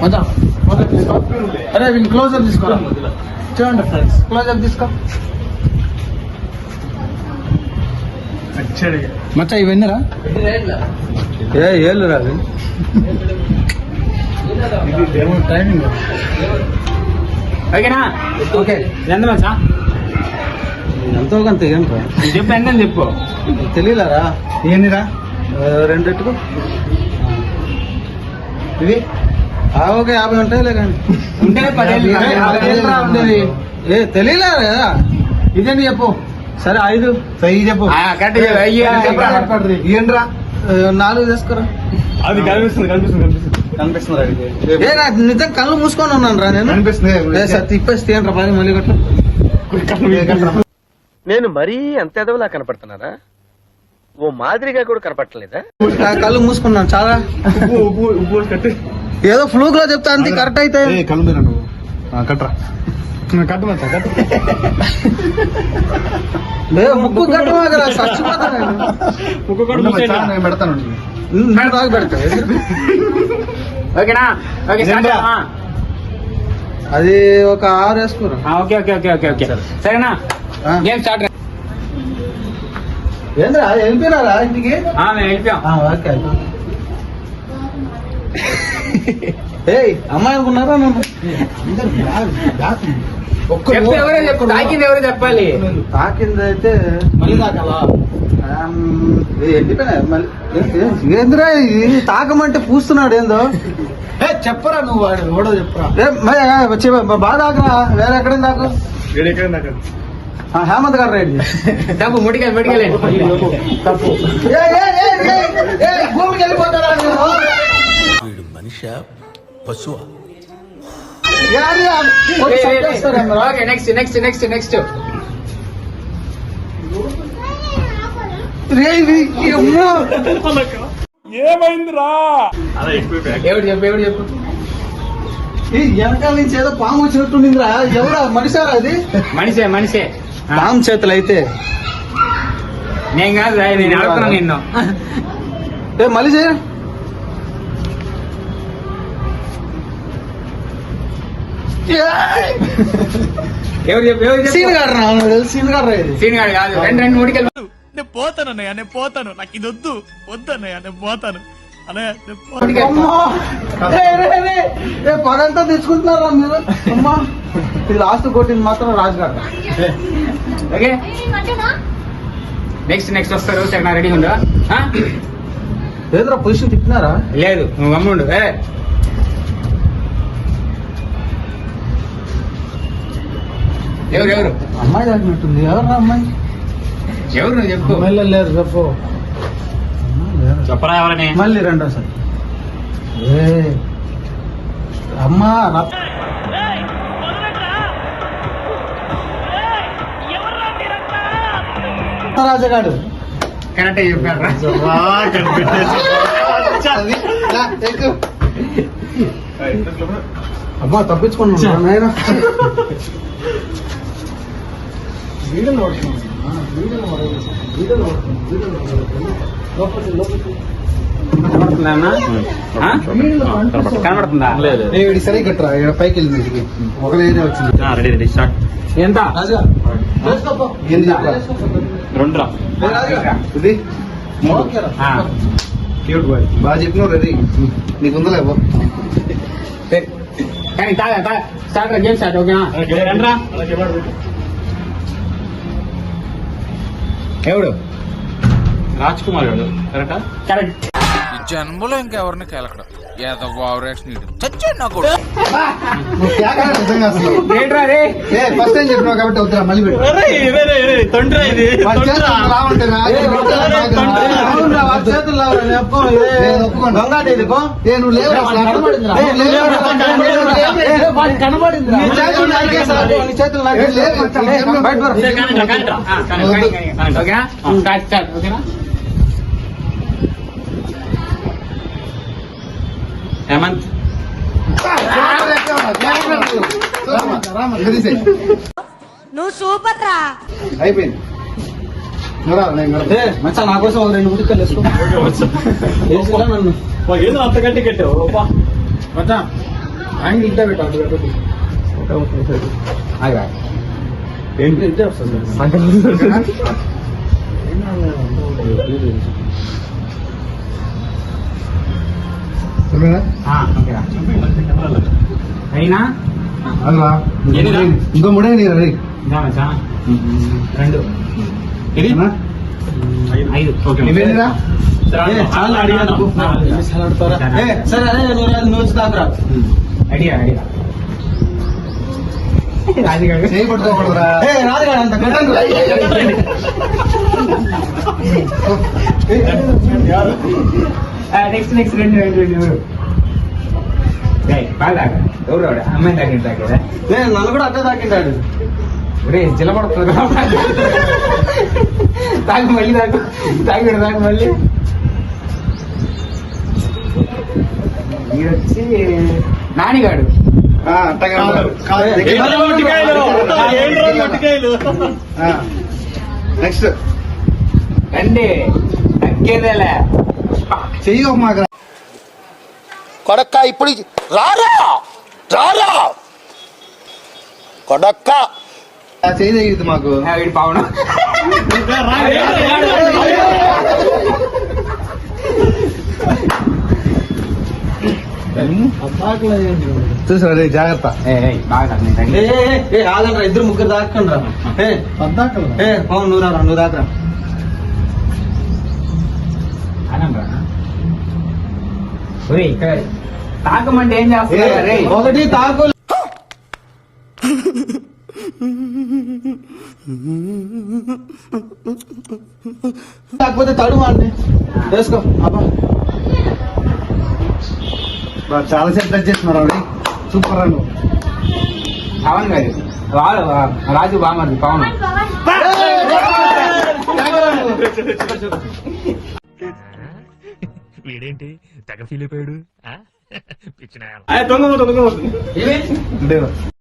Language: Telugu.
మచ్చా అరే వీళ్ళు క్లోజర్ తీసుకోరా చూడండి ఫ్రెండ్స్ క్లోజర్ తీసుకో మచ్చా ఇవన్నీరా ఏళ్ళు రాదు టైమింగ్ ఓకేనా ఓకే ఎంత మచ్చా ఎంతో కొంత ఏంట్రా చెప్పు ఎంత చెప్పు తెలియలేరా ఏందిరా రెండిట్టుకు ఇవి ఓకే 50 ఉంటాయిలే కానీ ఉంటేనే 10 ఉండేది తెలియలేరా కదా ఇదేంటి చెప్పు సరే 5 చెప్పు ఏంట్రా 4 చేసుకోరా అది కనిపిస్తుంది నిజం కళ్ళు మూసుకొని ఉన్నాను రా నేను కనిపిస్తుంది సార్ తిప్పేస్తే ఏంట్రా పని మళ్ళీ కట్టు నేను మరీ అంత ఎదవలా కనపడుతున్నారా ఓ మాదిరిగా కూడా కనపడలేదా కళ్ళు మూసుకున్నాను చాలా ఏదో ఫ్లూక్ లో చెప్తా అంతే కరెక్ట్ అయితే కళ్ళు మీద నువ్వు కట్టరా కట్టమచ్చా కట్ట ముక్కు కట్టమా కదా చచ్చిపోతాను ముక్కు కూడా నేను పెడతాను బాగా పెడతా ఓకేనా ఓకే అది ఒక 6 వేసుకోరా okay okay okay okay okay సరేనా గేమ్ స్టార్ట్ ఏంద్రా వెళ్ళిపోయినారా ఇంటికి మేము వెళ్ళిపోయాం ఓకే అమ్మాయి అనుకున్నారా నన్ను చెప్పు ఎవరో చెప్పు తాకింది ఎవరో చెప్పాలి తాకింది అయితే మళ్ళీ తాకాలా ఏంద్రా ఇది తాకమంటే పూస్తున్నాడు ఏందో చెప్పరా నువ్వు వాడు ఎవడో చెప్పరా బాగా తాకరా వేరే ఎక్కడ తాకు హేమంత్ గారు రైడ్ తప్పు ముడికెళ్ళి తప్పు భూమికి వెళ్ళిపోతారా వీడు మనిషా పశువా okay next next next next ఏమైందిరా ఎవడు చెప్పు ఎవడు చెప్పు వెనకాల నుంచి ఏదో పాము వచ్చినట్టుందిరా ఎవరా మనిషారా అది మనిషే మనిషే పాము చేతులు అయితే నేను కాదు నేను అడుగుతున్నాను నిన్ను మళ్ళీ చేయ ఎవరు చెప్పు ఎవరు చెప్పు సీన్ గారు సీన్ గారు ఇది సీన్ గాడు కాదు రెండు ముడికెళ్ళి నేను పోతానన్నయ్య నేను పోతాను నాకు ఇది వద్దన్నయ్య నేను పోతాను అన్నయ్య పగంతా తెచ్చుకుంటున్నారా మీరు అమ్మా ఇది లాస్ట్ కొట్టింది మాత్రం రాజు గారు ఓకే నెక్స్ట్ నెక్స్ట్ వస్తారు సరే రెడీగా ఉందా ఏదో పొజిషన్ తిప్పినారా లేదు నువ్వు అమ్ముండు ఎవరు ఎవరు అమ్మాయి తాగినట్టుంది ఎవరు అమ్మాయి ఎవరు నువ్వు చెప్పు మళ్ళీ లేరు చెప్పు చెప్పరా ఎవరని మళ్ళీ రెండోసారి అమ్మా రాజగాడు కరెక్ట్ చెప్పాడు అమ్మా తప్పించుకున్నా నాయన కనబడుతుందా సరే కట్టరా పైకి వెళ్ళింది ఇంటికి ఒక ఏరియా వచ్చింది రెడీ స్టార్ట్ ఎంత రాజుగా రెండు ఇది క్యూట్ బాయ్ బాగా చెప్పినావు రెడీ నీకు ఉందా లేవో కానీ తాగా స్టార్ట్ గేమ్ స్టార్ట్ ఓకేనా ఎవడు రాజ్ కుమార్ గారు కరెక్టా కరెక్ట్ జన్మలో ఇంకెవరిని కేలకడం ఏదో ఓవరాక్షన్ చచ్చాడు నాకు ఏంట్రా రే ఫస్ట్ టైం చెప్పినావు కాబట్టి వద్దురా మళ్ళీ ఓకేనా హేమంత్ నువ్వు సూపర్ రా అయిపోయింది మచ్చా నా కోసం ఒక 2 ముడికలు వేసుకో నన్ను ఏదో అంత గట్టి కట్టావు మచ్చా ఆయన ఇంటే పెట్టాలి ఏంటి ఇంటే వస్తుంది అయినా ఇంకో మూడే నీరు అది 2 5 ఇవేంటిరా చాలా అడిగాను సరే అదే నువ్వు తాకురా ఐడియా చేయి పట్టుకోకూడదురా రాదుగా అంత నెక్స్ట్ 2 బాగా ఎవరు అమ్మాయి తాకిందా నన్ను కూడా అట్టే తాకింటాడు రే చిల్లబడుతుంది తాగి మళ్ళీ తాగి మళ్ళీ వీడొచ్చి నానిగాడు నెక్స్ట్ రండి తగ్గేదేలే చెయ్యి ఒక మాకు కొడక్క ఇప్పుడు రారా రారా కొడక్క చెయ్యి తెగింది మాకు వీడి పావును చూసారా రే జాగ్రత్త బాగా ఆగండ్రా ఇద్దరు ముగ్గురు దాక్కండి రా పద్దాకలు నువ్వు రారా నువ్వు దాకరా ఇక్కడ తాకమంటే ఏం చేస్తున్నారు రే ఒకటి తాకు కాకపోతే తడుమా అండి వేసుకో అబ్బా చాలా సేపు టచ్ చేస్తున్నారు ఆవిడ సూపర్ రా నువ్వు పవన్ కాదు రాజు బామర్ది పవన్ వీడేంటి తెగ ఫీల్ అయిపోయాడు పిచ్చిన అంటే